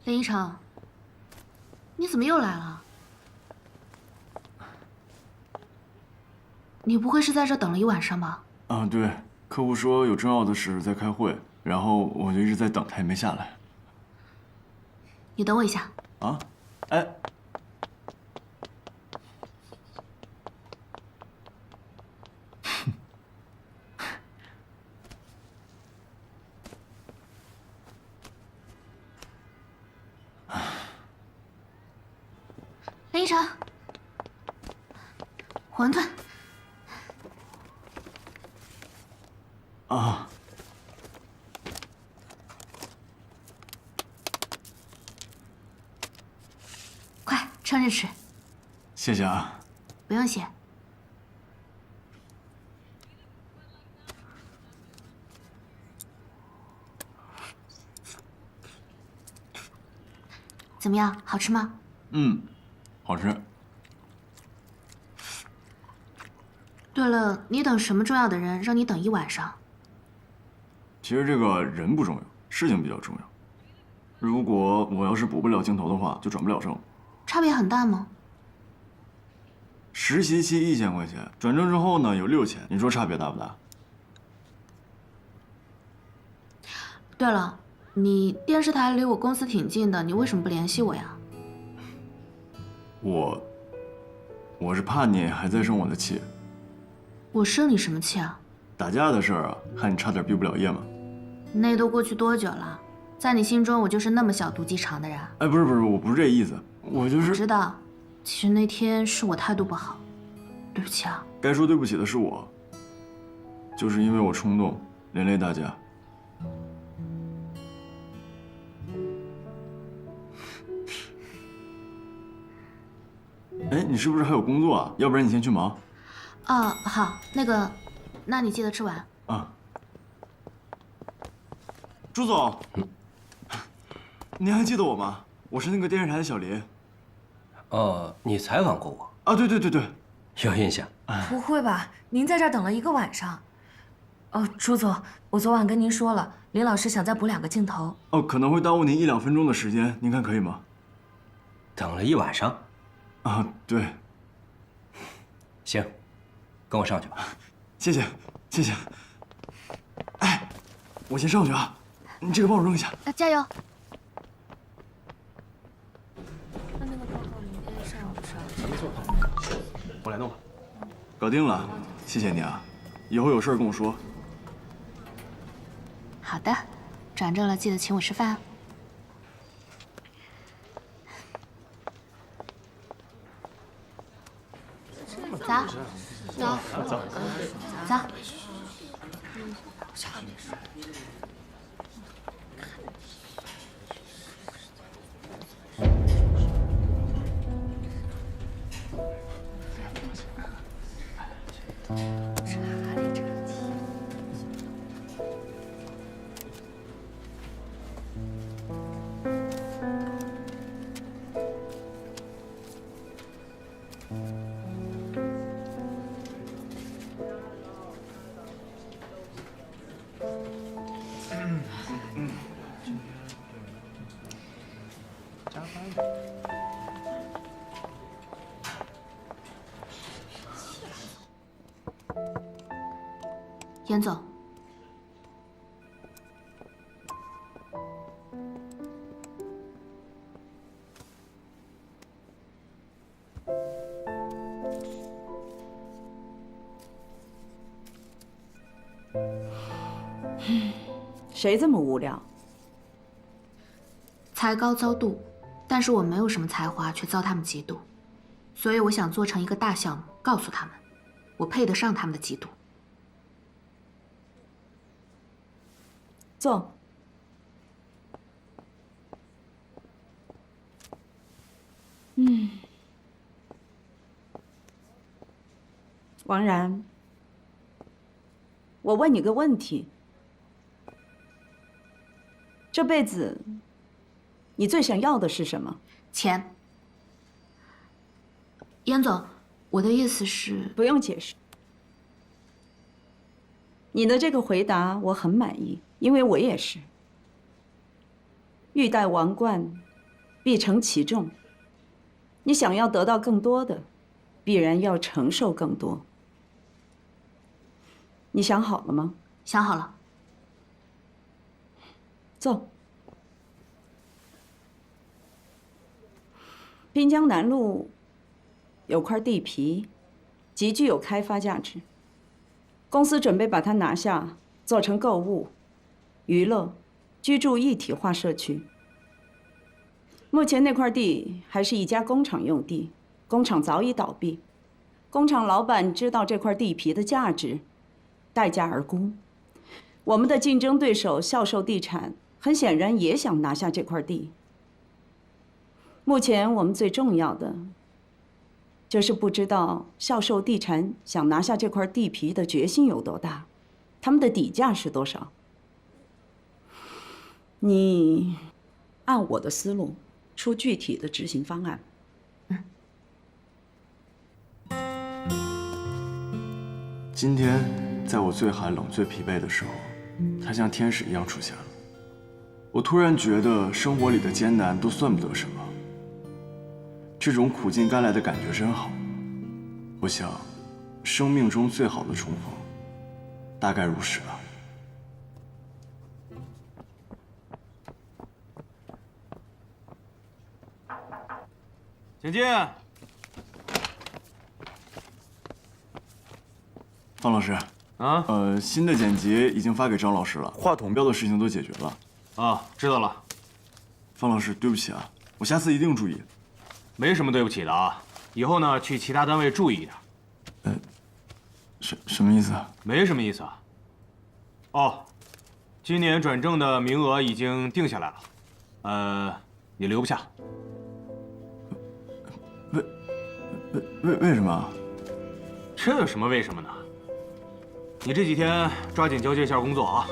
林一成，你怎么又来了？你不会是在这等了一晚上吧？啊，对，客户说有重要的事在开会，然后我就一直在等，他也没下来。你等我一下。啊？哎。林一成，馄饨。啊。快，趁热吃。谢谢啊。不用谢。怎么样，好吃吗？嗯，好吃。对了，你等什么重要的人让你等一晚上？其实这个人不重要，事情比较重要。如果我要是补不了镜头的话，就转不了正。差别很大吗？实习期1000块钱，转正之后呢有6000，你说差别大不大？对了，你电视台离我公司挺近的，你为什么不联系我呀？我是怕你还在生我的气。我生你什么气啊？打架的事儿啊，害你差点毕不了业嘛。那都过去多久了？在你心中，我就是那么小肚鸡肠的人？哎，不是，我不是这意思，我就是知道，其实那天是我态度不好，对不起啊。该说对不起的是我，就是因为我冲动，连累大家。哎，你是不是还有工作啊？要不然你先去忙。哦，好，那你记得吃完。啊。朱总，您还记得我吗？我是那个电视台的小林。哦，你采访过我啊？对，有印象。不会吧？您在这儿等了1个晚上？哦，朱总，我昨晚跟您说了，林老师想再补2个镜头。哦，可能会耽误您1、2分钟的时间，您看可以吗？等了一晚上。啊，对。行，跟我上去吧。谢谢。哎，我先上去啊，你这个帮我扔一下。加油。那个报告明天上午上。咱们做好，我来弄吧。搞定了，谢谢你啊，以后有事跟我说。好的，转正了记得请我吃饭啊。走，走。严总，谁这么无聊？才高遭妒，但是我没有什么才华，却遭他们嫉妒，所以我想做成一个大项目，告诉他们，我配得上他们的嫉妒。坐。王然，我问你个问题：这辈子，你最想要的是什么？钱。严总，我的意思是，不用解释。你的这个回答我很满意，因为我也是。欲戴王冠，必承其重。你想要得到更多的，必然要承受更多。你想好了吗？想好了。走。滨江南路有块地皮，极具有开发价值。公司准备把它拿下，做成购物、娱乐、居住一体化社区。目前那块地还是一家工厂用地，工厂早已倒闭。工厂老板知道这块地皮的价值，待价而沽。我们的竞争对手孝寿地产很显然也想拿下这块地。目前我们最重要的，就是不知道孝寿地产想拿下这块地皮的决心有多大，他们的底价是多少。你按我的思路出具体的执行方案。今天在我最寒冷、最疲惫的时候，他像天使一样出现了。我突然觉得生活里的艰难都算不得什么，这种苦尽甘来的感觉真好。我想，生命中最好的重逢，大概如是吧。请进。方老师，新的剪辑已经发给张老师了，话筒标的事情都解决了。啊，知道了。方老师，对不起啊，我下次一定注意。没什么对不起的啊，以后呢去其他单位注意一点。什么意思啊？没什么意思啊。哦，今年转正的名额已经定下来了，你留不下。为什么？这有什么为什么呢？你这几天抓紧交接一下工作啊。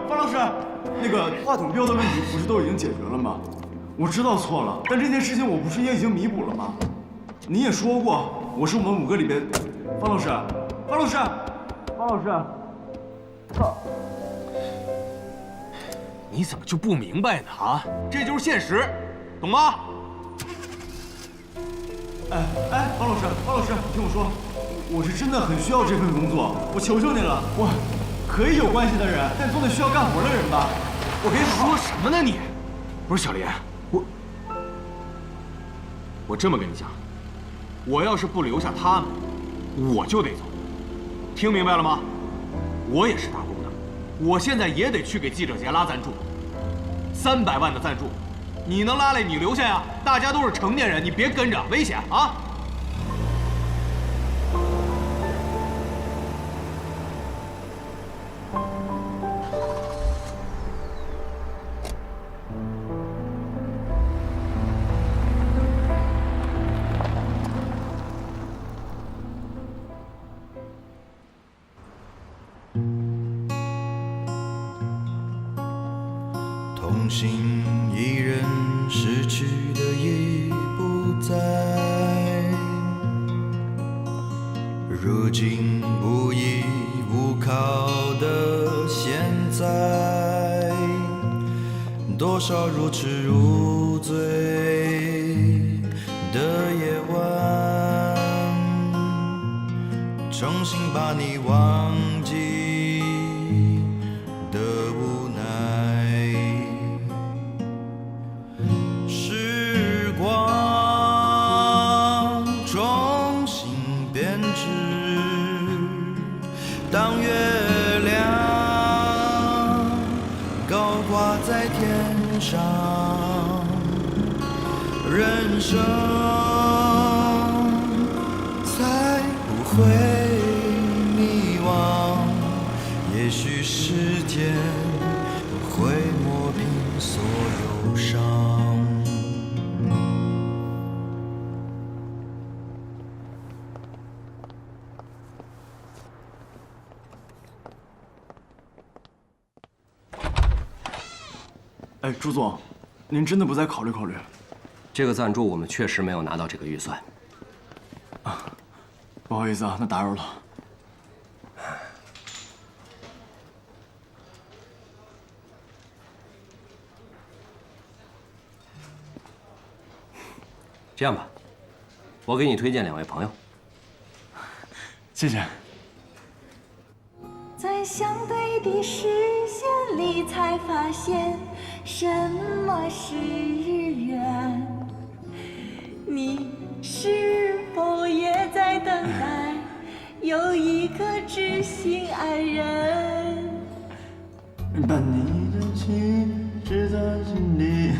方老师，那个话筒标的问题不是都已经解决了吗？我知道错了，但这件事情我不是也已经弥补了吗？你也说过，我是我们5个里边。方老师，你怎么就不明白呢？啊，这就是现实，懂吗？方老师，你听我说，我是真的很需要这份工作，我求求你了，我可以有关系的人，但总得需要干活的人吧？我可以说什么呢你？不是小林，我这么跟你讲，我要是不留下他们，我就得走，听明白了吗？我也是打工的，我现在也得去给记者节拉赞助，300万的赞助，你能拉来你留下呀？大家都是成年人，你别跟着，危险啊！同行一人失去的已不在，如今无依无靠的现在，多少如痴如醉的夜晚，重新把你忘记的无奈。时光重新编织，当月亮高挂在天上，人生才不会迷惘。也许时间会磨平所有伤。朱总，您真的不再考虑考虑？这个赞助我们确实没有拿到这个预算。不好意思啊，那打扰了。这样吧，我给你推荐2位朋友。谢谢。在相对的视线里，才发现什么是缘。你是否也在等待有一个知心爱人？把你的情只在心里，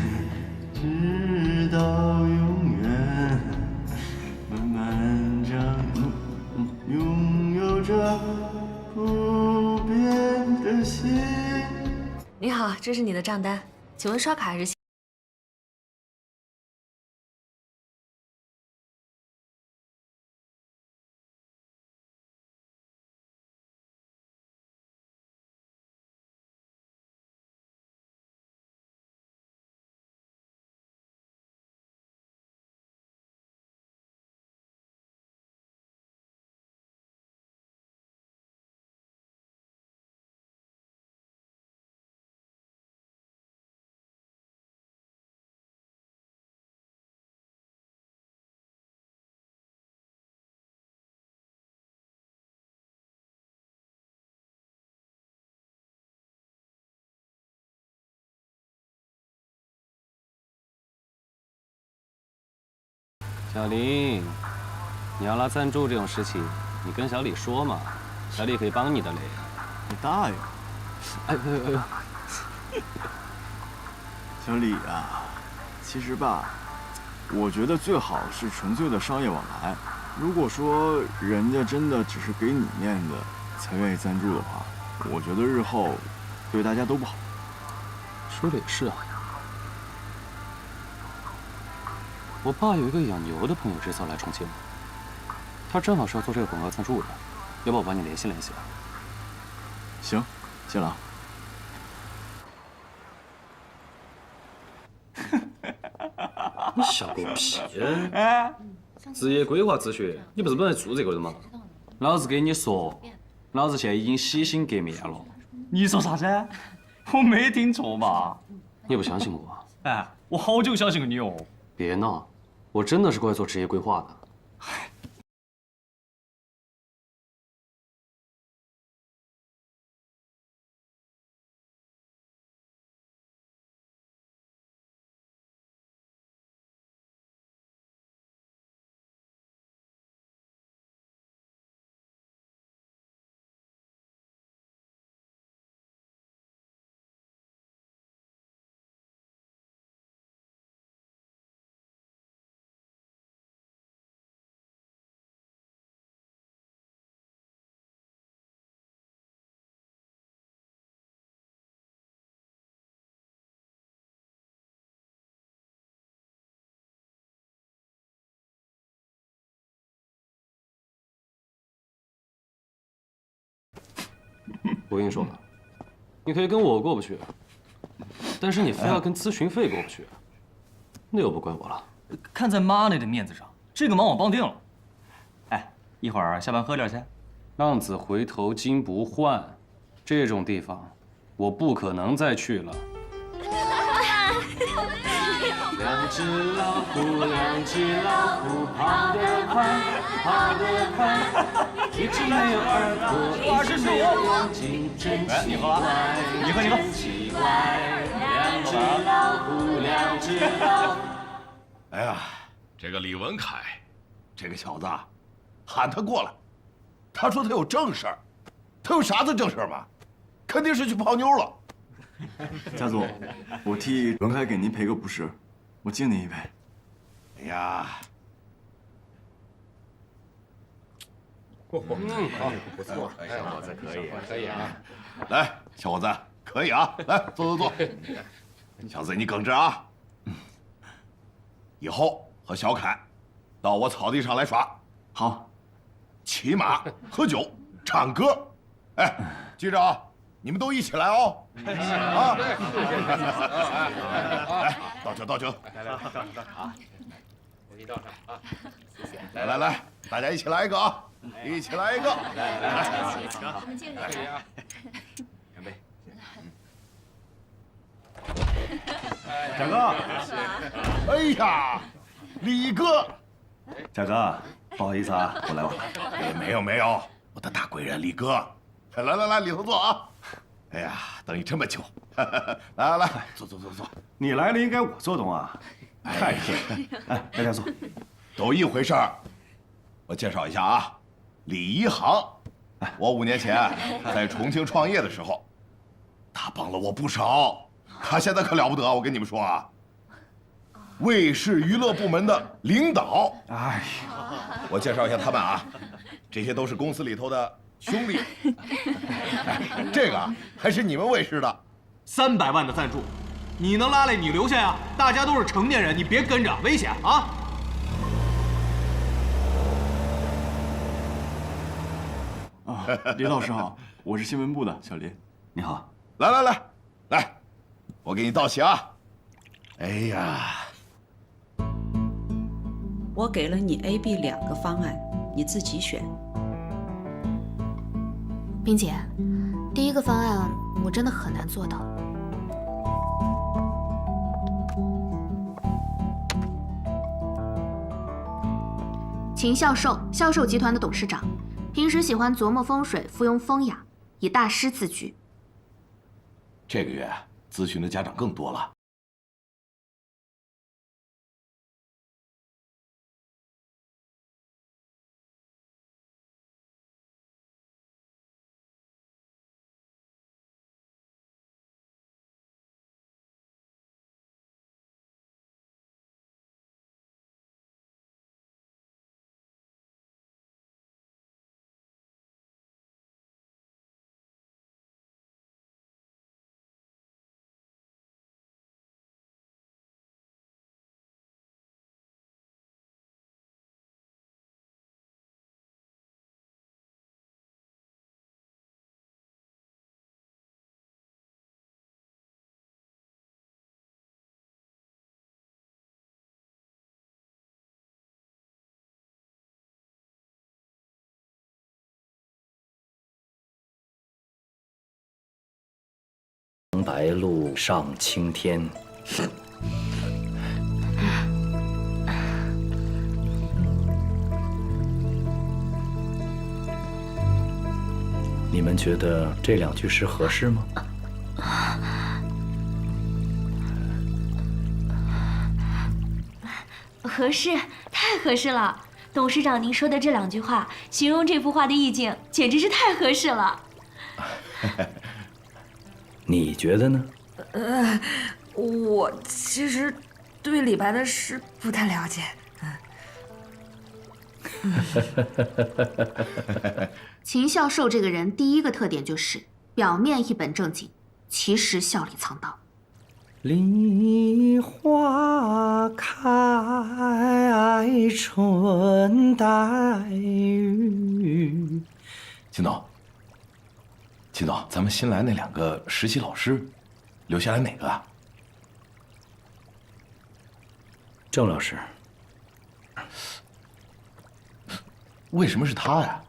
直到永远。漫漫长路，拥有着不变的心。你好，这是你的账单，请问刷卡还是？小林，你要拉赞助这种事情，你跟小李说嘛，小李可以帮你的嘞。你大爷！哎呦！小李啊，其实吧，我觉得最好是纯粹的商业往来。如果说人家真的只是给你面子才愿意赞助的话，我觉得日后对大家都不好。说的也是啊。我爸有一个养牛的朋友这次要来重庆，他正好是要做这个广告赞助的，要不我帮你联系联系？行，谢了。你笑个屁！哎，职业规划咨询，你不是本来做这个的吗？老子跟你说，老子现在已经洗心革面了。你说啥子？我没听错嘛？你不相信我？哎，我好久相信了你哦。别闹，我真的是过来做职业规划的。我跟你说，你可以跟我过不去，但是你非要跟咨询费过不去，那又不怪我了。看在妈那的面子上，这个忙我帮定了。哎，一会儿下班喝点去。浪子回头金不换，这种地方我不可能再去了。两只老虎，两只老虎，跑得快，跑得快。一只没有耳朵，一只没有眼睛，真奇怪，真奇怪。两只老虎，两只老虎。哎呀，这个李文凯，这个小子，喊他过来。他说他有正事儿，他有啥子正事儿吗？肯定是去泡妞了。家总，我替文凯给您赔个不是，我敬您一杯。哎呀，好，不错，小伙子可以，可以啊。来，小伙子，可以啊，来坐坐坐。小子，你耿直啊。以后和小凯到我草地上来耍。好。骑马、喝酒、唱歌，哎，记着啊，你们都一起来哦。啊！来，倒酒，倒酒。来，给你倒上啊！谢谢。来来来，大家一起来一个啊！一起来一个！来，我们敬礼。干杯！贾哥，哎呀，李哥，贾哥，不好意思啊，我来晚了。哎，没有没有，我的大贵人李哥，来来来，里头坐啊！哎呀，等你这么久，来来来，坐坐坐坐。你来了，应该我做东啊。太客气，哎，大家坐。都一回事儿。我介绍一下啊，李一航，我5年前在重庆创业的时候，他帮了我不少。他现在可了不得，我跟你们说啊，卫视娱乐部门的领导。哎呀，我介绍一下他们啊，这些都是公司里头的兄弟。哎，这个还是你们卫视的，300万的赞助，你能拉来你留下呀？大家都是成年人，你别跟着，危险啊！啊，李老师好，我是新闻部的小林。你好，来来来来，我给你道喜啊！哎呀，我给了你 A、B 2个方案，你自己选。冰姐，第一个方案我真的很难做到。秦孝寿，孝寿集团的董事长，平时喜欢琢磨风水，附庸风雅，以大师自居。这个月咨询的家长更多了。白鹭上青天。你们觉得这2句诗合适吗？合适，太合适了！董事长，您说的这2句话，形容这幅画的意境，简直是太合适了。你觉得呢？我其实对李白的诗不太了解。秦孝寿这个人第一个特点就是表面一本正经，其实笑里藏刀。梨花开，春带雨。秦总，秦总，咱们新来那2个实习老师，留下来哪个啊？郑老师。为什么是他呀？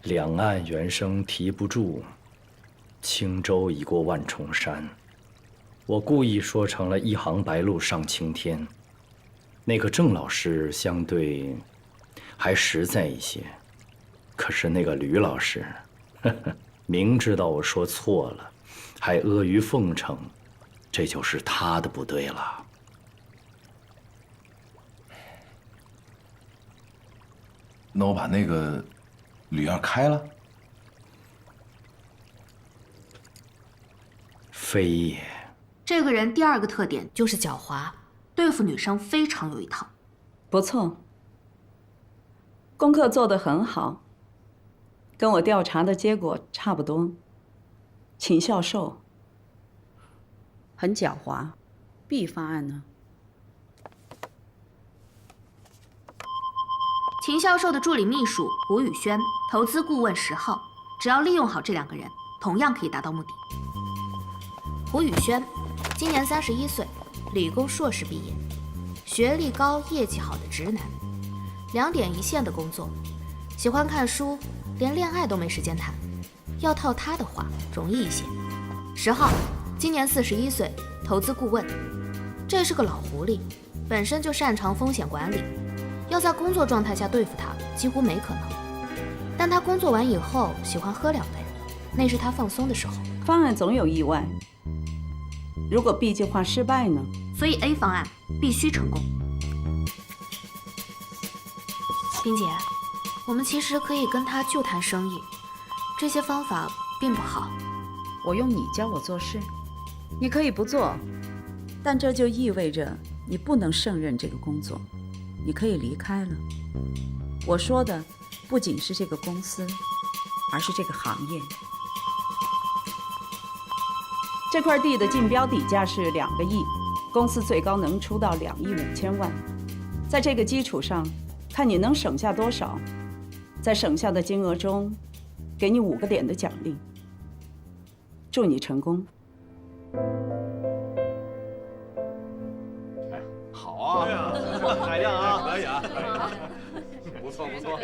两岸猿声啼不住，轻舟已过万重山。我故意说成了一行白鹭上青天。那个郑老师相对还实在一些，可是那个吕老师，明知道我说错了，还阿谀奉承，这就是他的不对了。那我把那个吕二开了？非也。这个人第2个特点就是狡猾，对付女生非常有一套。不错，功课做得很好，跟我调查的结果差不多。秦孝寿很狡猾。B 方案呢？秦孝寿的助理秘书胡宇轩，投资顾问10号，只要利用好这2个人，同样可以达到目的。胡宇轩，今年31岁，理工硕士毕业，学历高、业绩好的直男，2点一线的工作，喜欢看书，连恋爱都没时间谈。要套他的话，容易一些。10号，今年41岁，投资顾问。这是个老狐狸，本身就擅长风险管理，要在工作状态下对付他，几乎没可能。但他工作完以后喜欢喝2杯，那是他放松的时候。方案总有意外，如果 B 计划失败呢？所以 A 方案必须成功。冰姐，我们其实可以跟他就谈生意，这些方法并不好。我用你教我做事，你可以不做，但这就意味着你不能胜任这个工作，你可以离开了。我说的不仅是这个公司，而是这个行业。这块地的竞标底价是2个亿，公司最高能出到2亿5千万。在这个基础上，看你能省下多少，在省下的金额中，给你5个点的奖励。祝你成功。好啊，海亮啊，可以啊，不错不错，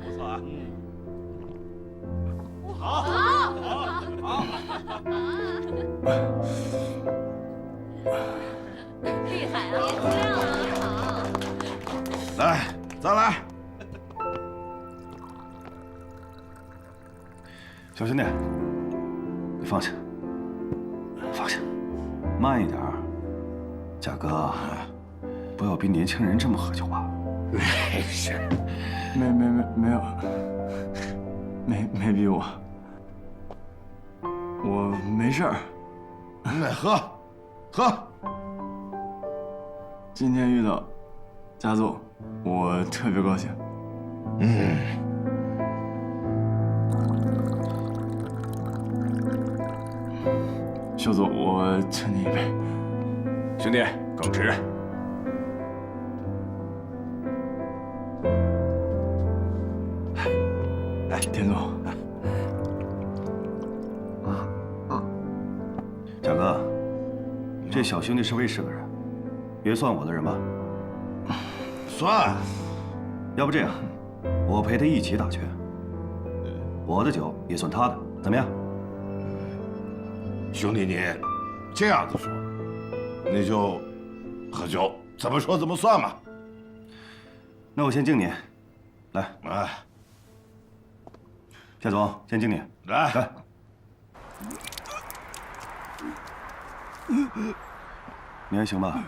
不错啊，好，好，厉害啊！别这样啊！来，再来。小兄弟，你放下，放下，慢一点。贾哥，不要逼年轻人这么喝酒啊！没事，没有，没逼我，我没事儿。喝。今天遇到佳总，我特别高兴。秀总，我敬你一杯。兄弟，耿直。来，田总。贾哥，这小兄弟是位是个人，也算我的人吧？算。要不这样，我陪他一起打拳，我的酒也算他的，怎么样？兄弟，你这样子说，那就喝酒，怎么说怎么算嘛。那我先敬你，来，哎，夏总先敬你，来。你还行吧？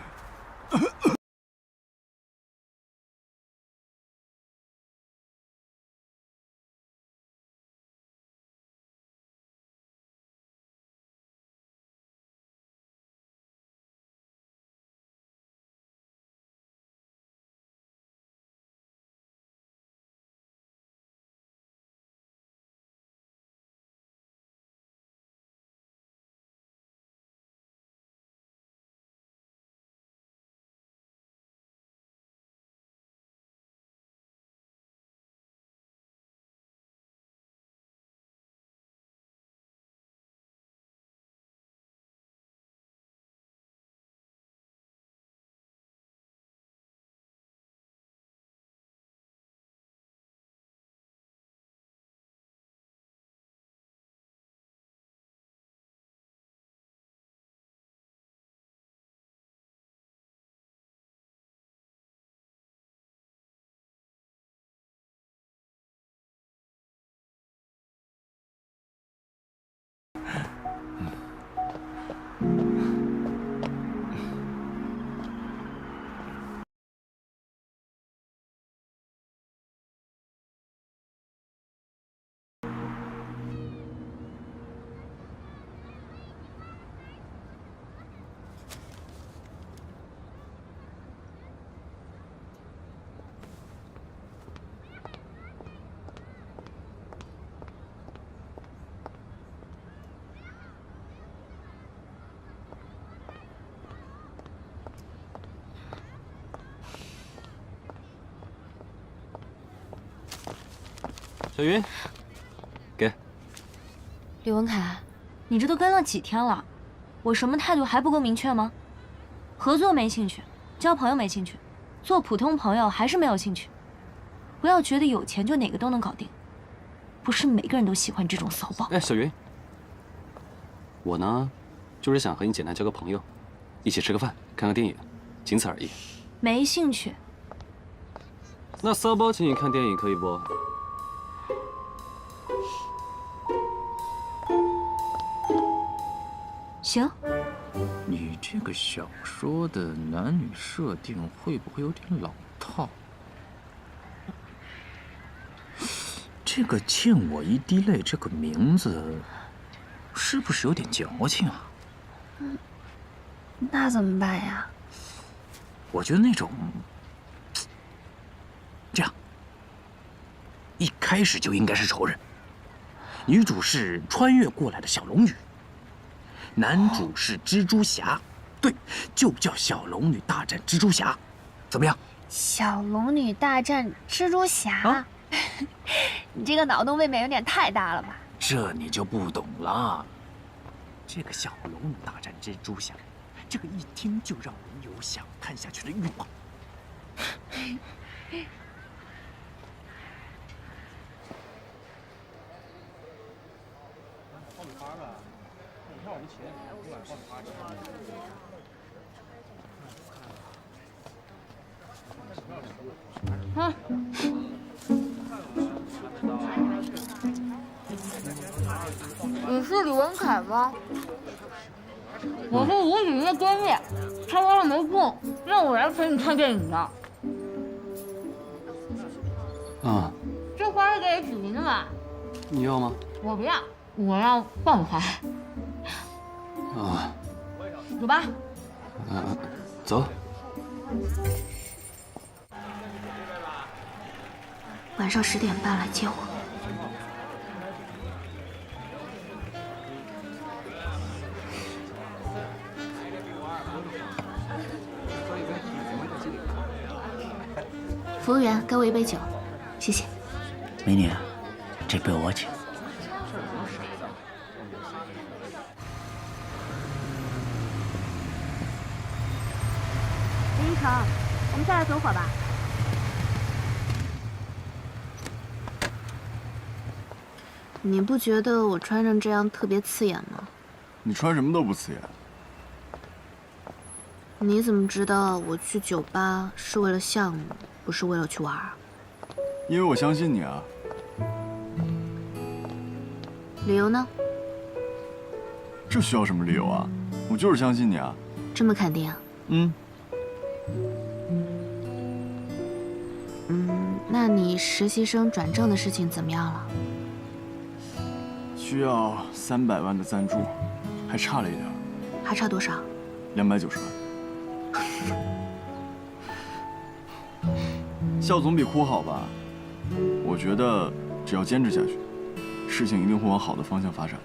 小云，给。李文凯，你这都跟了几天了，我什么态度还不够明确吗？合作没兴趣，交朋友没兴趣，做普通朋友还是没有兴趣。不要觉得有钱就哪个都能搞定，不是每个人都喜欢这种骚包。哎，小云，我呢，就是想和你简单交个朋友，一起吃个饭，看个电影，仅此而已。没兴趣。那骚包请你看电影可以不？行。你这个小说的男女设定会不会有点老套？这个溅我一滴泪这个名字，是不是有点矫情啊？那怎么办呀？我觉得那种，这样，一开始就应该是仇人。女主是穿越过来的小龙女，男主是蜘蛛侠，对，就叫小龙女大战蜘蛛侠，怎么样？小龙女大战蜘蛛侠，你这个脑洞未免有点太大了吧？这你就不懂了。这个小龙女大战蜘蛛侠，这个一听就让人有想看下去的欲望。你是李文凯吗？我是吴子怡的闺蜜，她说没空，让我来陪你看电影的。啊，这花是给子怡的嘛？你要吗？我不要，我要爆花。啊，走吧。走。晚上10点半来接我。服务员，给我一杯酒，谢谢。美女，这杯我请。林一成，我们下来走会儿吧。你不觉得我穿成这样特别刺眼吗？你穿什么都不刺眼。你怎么知道我去酒吧是为了项目，不是为了去玩啊？因为我相信你啊。理由呢？这需要什么理由啊？我就是相信你啊。这么肯定啊？那你实习生转正的事情怎么样了？需要300万的赞助，还差了一点。还差多少？290万。笑总比哭好吧？我觉得只要坚持下去，事情一定会往好的方向发展。